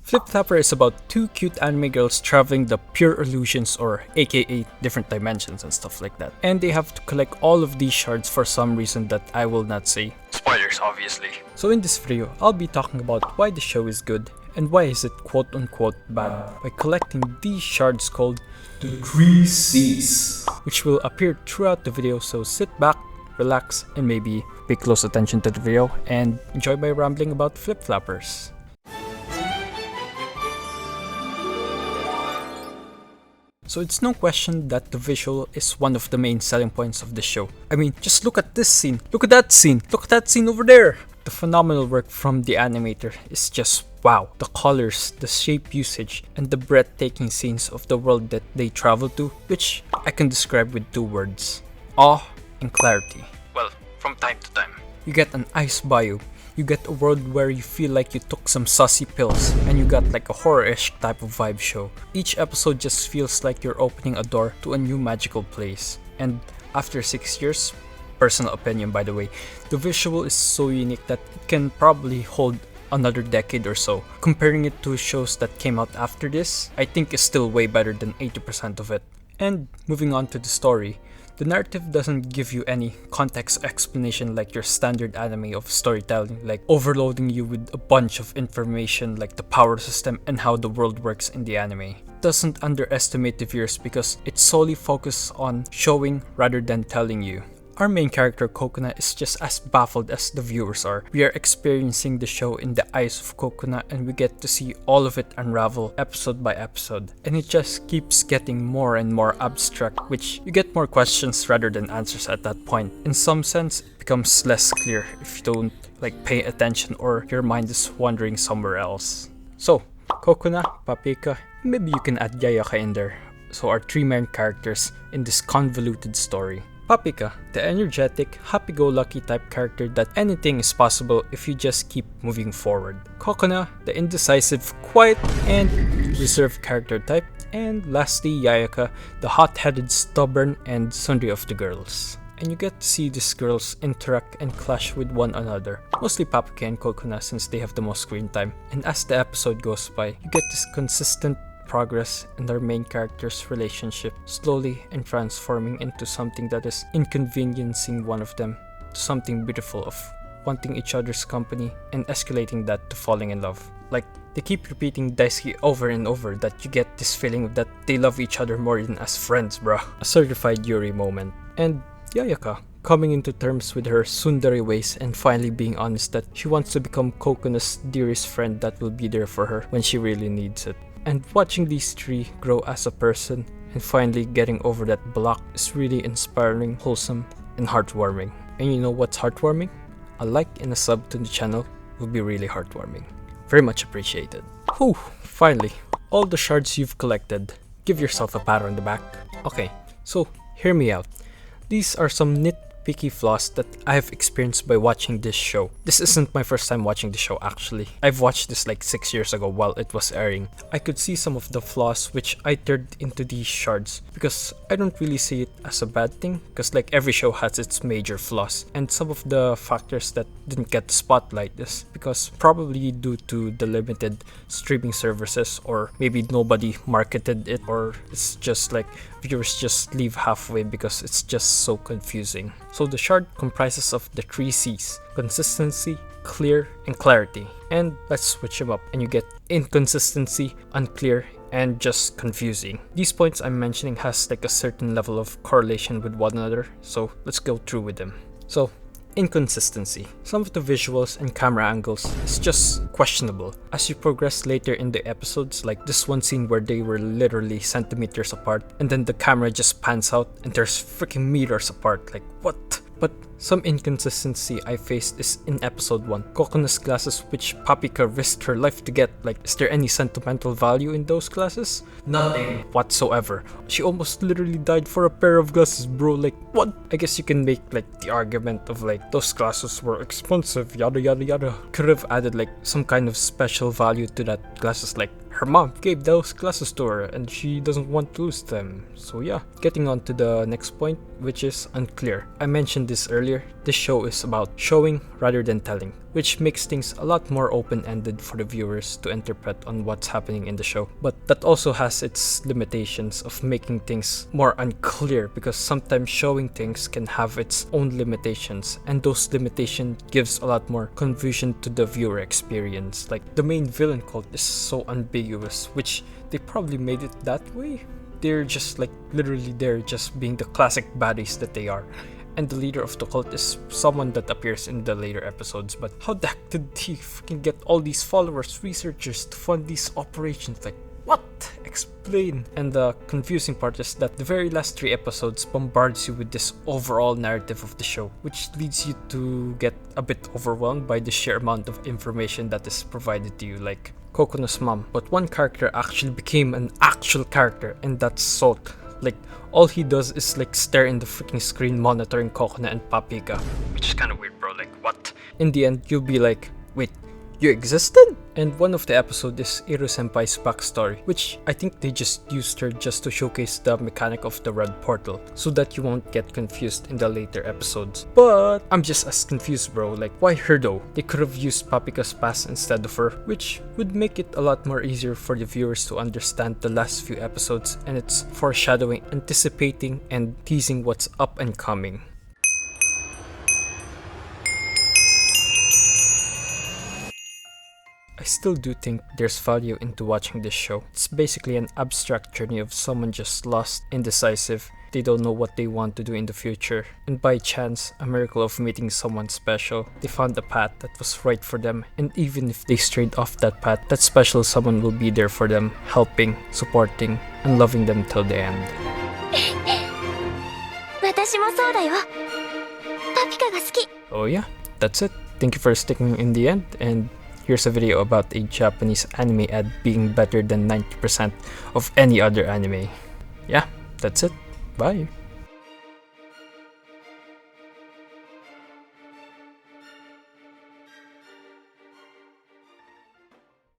Flip Flapper is about two cute anime girls traveling the pure illusions, or aka different dimensions and stuff like that. And they have to collect all of these shards for some reason that I will not say. Spoilers, obviously. So in this video, I'll be talking about why the show is good and why is it quote unquote bad by collecting these shards called the 3 C's, which will appear throughout the video, so sit back, relax, and maybe pay close attention to the video and enjoy my rambling about Flip Flappers. So it's no question that the visual is one of the main selling points of the show. I mean, just look at this scene, look at that scene, look at that scene over there! The phenomenal work from the animator is just wow. The colors, the shape usage, and the breathtaking scenes of the world that they travel to, which I can describe with 2 words: awe and clarity. Well, from time to time. You get an ice bayou. You get a world where you feel like you took some saucy pills, and you got like a horror-ish type of vibe show. Each episode just feels like you're opening a door to a new magical place. And after 6 years, personal opinion by the way, the visual is so unique that it can probably hold another decade or so. Comparing it to shows that came out after this, I think is still way better than 80% of it. And moving on to the story, the narrative doesn't give you any context explanation like your standard anime of storytelling, like overloading you with a bunch of information like the power system and how the world works in the anime. It doesn't underestimate the viewers because it solely focuses on showing rather than telling you. Our main character Cocona is just as baffled as the viewers are. We are experiencing the show in the eyes of Cocona and we get to see all of it unravel episode by episode. And it just keeps getting more and more abstract, which you get more questions rather than answers at that point. In some sense, it becomes less clear if you don't pay attention or your mind is wandering somewhere else. So, Cocona, Papika, maybe you can add Yayaka in there. So our 3 main characters in this convoluted story. Papika, the energetic, happy-go-lucky type character that anything is possible if you just keep moving forward. Cocona, the indecisive, quiet, and reserved character type. And lastly, Yayaka, the hot-headed, stubborn, and sundry of the girls. And you get to see these girls interact and clash with one another. Mostly Papika and Cocona since they have the most screen time. And as the episode goes by, you get this consistent progress in their main character's relationship, slowly and transforming into something that is inconveniencing one of them to something beautiful of wanting each other's company and escalating that to falling in love. Like, they keep repeating Daisuke over and over that you get this feeling that they love each other more than as friends, bruh. A certified Yuri moment. And Yayaka, coming into terms with her tsundere ways and finally being honest that she wants to become Cocona's dearest friend that will be there for her when she really needs it. And watching these 3 grow as a person and finally getting over that block is really inspiring, wholesome, and heartwarming. And you know what's heartwarming? A like and a sub to the channel will be really heartwarming. Very much appreciated. Whew, finally, all the shards you've collected. Give yourself a pat on the back. Okay, so hear me out. These are some nitpicky flaws that I have experienced by watching this show. This isn't my first time watching the show actually. I've watched this like 6 years ago while it was airing. I could see some of the flaws which I turned into these shards because I don't really see it as a bad thing because like every show has its major flaws, and some of the factors that didn't get the spotlight is because probably due to the limited streaming services, or maybe nobody marketed it, or it's just like viewers just leave halfway because it's just so confusing. So the shard comprises of the 3 C's: consistency, clear, and clarity. And let's switch them up and you get inconsistency, unclear, and just confusing. These points I'm mentioning has like a certain level of correlation with one another, so let's go through with them. So, inconsistency. Some of the visuals and camera angles is just questionable. As you progress later in the episodes, like this one scene where they were literally centimeters apart and then the camera just pans out and there's freaking meters apart, like what? But some inconsistency I faced is in episode 1. Cocona's glasses, which Papika risked her life to get. Like, is there any sentimental value in those glasses? Nothing whatsoever. She almost literally died for a pair of glasses, bro. Like, what? I guess you can make like the argument of like those glasses were expensive, yada yada yada. Could have added like some kind of special value to that glasses, like her mom gave those glasses to her and she doesn't want to lose them. So yeah, getting on to the next point, which is unclear. I mentioned this earlier earlier, this show is about showing rather than telling, which makes things a lot more open-ended for the viewers to interpret on what's happening in the show. But that also has its limitations of making things more unclear, because sometimes showing things can have its own limitations, and those limitations gives a lot more confusion to the viewer experience. Like, the main villain cult is so ambiguous, which they probably made it that way. They're just like literally they're just being the classic baddies that they are. And the leader of the cult is someone that appears in the later episodes. But how the heck did he freaking get all these followers, researchers to fund these operations? Like, what? Explain. And the confusing part is that the very last 3 episodes bombards you with this overall narrative of the show, which leads you to get a bit overwhelmed by the sheer amount of information that is provided to you. Like Cocona's mom, but one character actually became an actual character, and that's Salt. Like, all he does is like stare in the freaking screen monitoring Cocona and Papika, which is kind of weird, bro. Like, what? In the end, you'll be like, wait, you existed? And one of the episodes is Iru Senpai's backstory, which I think they just used her just to showcase the mechanic of the red portal, so that you won't get confused in the later episodes. But I'm just as confused, bro. Like, why her though? They could have used Papika's past instead of her, which would make it a lot more easier for the viewers to understand the last few episodes and its foreshadowing, anticipating, and teasing what's up and coming. I still do think there's value into watching this show. It's basically an abstract journey of someone just lost, indecisive, they don't know what they want to do in the future, and by chance, a miracle of meeting someone special, they found a path that was right for them, and even if they strayed off that path, that special someone will be there for them, helping, supporting, and loving them till the end. 私もそうだよ。パピカが好き。 Oh yeah, that's it. Thank you for sticking in the end, and here's a video about a Japanese anime ad being better than 90% of any other anime. Yeah, that's it. Bye.